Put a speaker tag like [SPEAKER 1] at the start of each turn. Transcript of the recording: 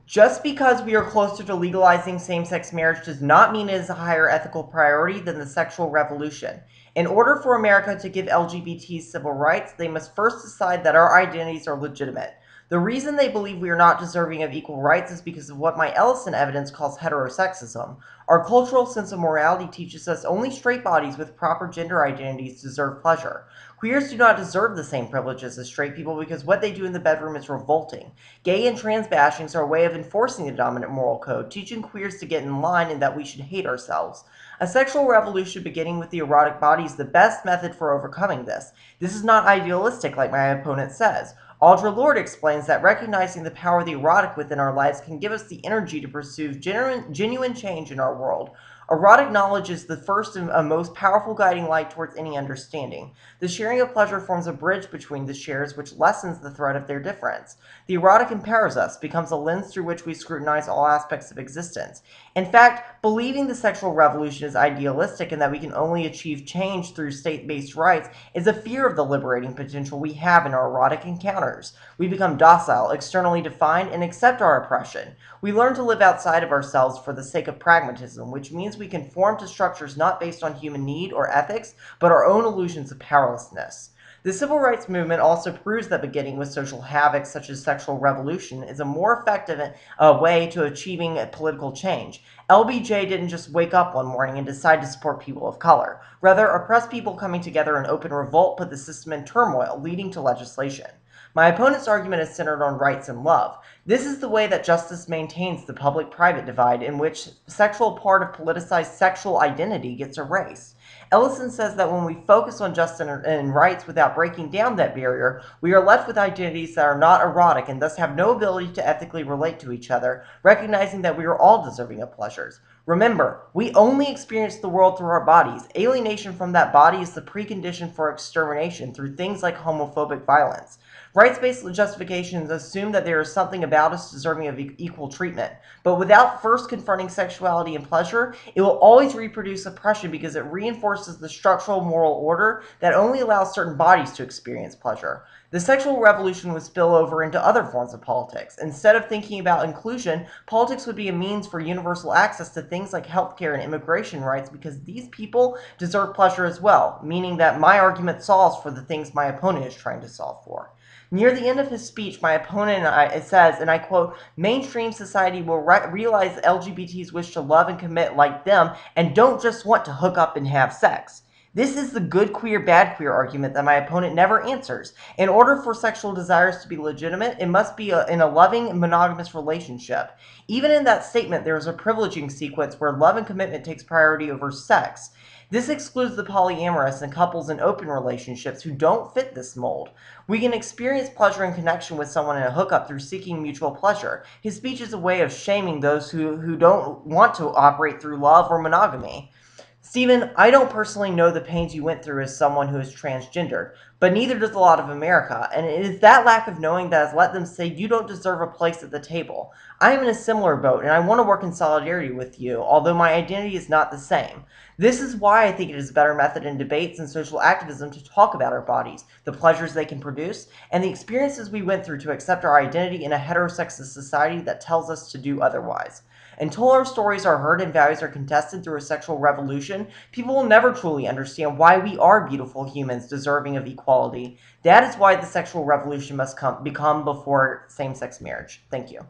[SPEAKER 1] Just because we are closer to legalizing same-sex marriage does not mean it is a higher ethical priority than the sexual revolution. In order for America to give LGBTs civil rights, they must first decide that our identities are legitimate. The reason they believe we are not deserving of equal rights is because of what my Ellison evidence calls heterosexism. Our cultural sense of morality teaches us only straight bodies with proper gender identities deserve pleasure. Queers do not deserve the same privileges as straight people because what they do in the bedroom is revolting. Gay and trans bashings are a way of enforcing the dominant moral code, teaching queers to get in line and that we should hate ourselves. A sexual revolution beginning with the erotic body is the best method for overcoming this. This is not idealistic like my opponent says. Audre Lorde explains that recognizing the power of the erotic within our lives can give us the energy to pursue genuine change in our world. Erotic knowledge is the first and most powerful guiding light towards any understanding. The sharing of pleasure forms a bridge between the shares which lessens the threat of their difference. The erotic empowers us, becomes a lens through which we scrutinize all aspects of existence. In fact, believing the sexual revolution is idealistic and that we can only achieve change through state-based rights is a fear of the liberating potential we have in our erotic encounters. We become docile, externally defined, and accept our oppression. We learn to live outside of ourselves for the sake of pragmatism, which means we conform to structures not based on human need or ethics, but our own illusions of powerlessness. The civil rights movement also proves that beginning with social havoc such as sexual revolution is a more effective way to achieving political change. LBJ didn't just wake up one morning and decide to support people of color. Rather, oppressed people coming together in open revolt put the system in turmoil, leading to legislation. My opponent's argument is centered on rights and love. This is the way that justice maintains the public-private divide in which sexual part of politicized sexual identity gets erased. Ellison says that when we focus on justice and rights without breaking down that barrier, we are left with identities that are not erotic and thus have no ability to ethically relate to each other, recognizing that we are all deserving of pleasures. Remember, we only experience the world through our bodies. Alienation from that body is the precondition for extermination through things like homophobic violence. Rights-based justifications assume that there is something about us deserving of equal treatment, but without first confronting sexuality and pleasure, it will always reproduce oppression because it reinforces the structural moral order that only allows certain bodies to experience pleasure. The sexual revolution would spill over into other forms of politics. Instead of thinking about inclusion, politics would be a means for universal access to things like healthcare and immigration rights because these people deserve pleasure as well, meaning that my argument solves for the things my opponent is trying to solve for. Near the end of his speech, my opponent says, and I quote, "Mainstream society will realize LGBTs wish to love and commit like them and don't just want to hook up and have sex." This is the good queer, bad queer argument that my opponent never answers. In order for sexual desires to be legitimate, it must be in a loving, monogamous relationship. Even in that statement, there is a privileging sequence where love and commitment takes priority over sex. This excludes the polyamorous and couples in open relationships who don't fit this mold. We can experience pleasure and connection with someone in a hookup through seeking mutual pleasure. His speech is a way of shaming those who don't want to operate through love or monogamy. Stephen, I don't personally know the pains you went through as someone who is transgendered, but neither does a lot of America, and it is that lack of knowing that has let them say you don't deserve a place at the table. I am in a similar boat, and I want to work in solidarity with you, although my identity is not the same. This is why I think it is a better method in debates and social activism to talk about our bodies, the pleasures they can produce, and the experiences we went through to accept our identity in a heterosexist society that tells us to do otherwise. Until our stories are heard and values are contested through a sexual revolution, people will never truly understand why we are beautiful humans deserving of equality. That is why the sexual revolution must become before same-sex marriage. Thank you.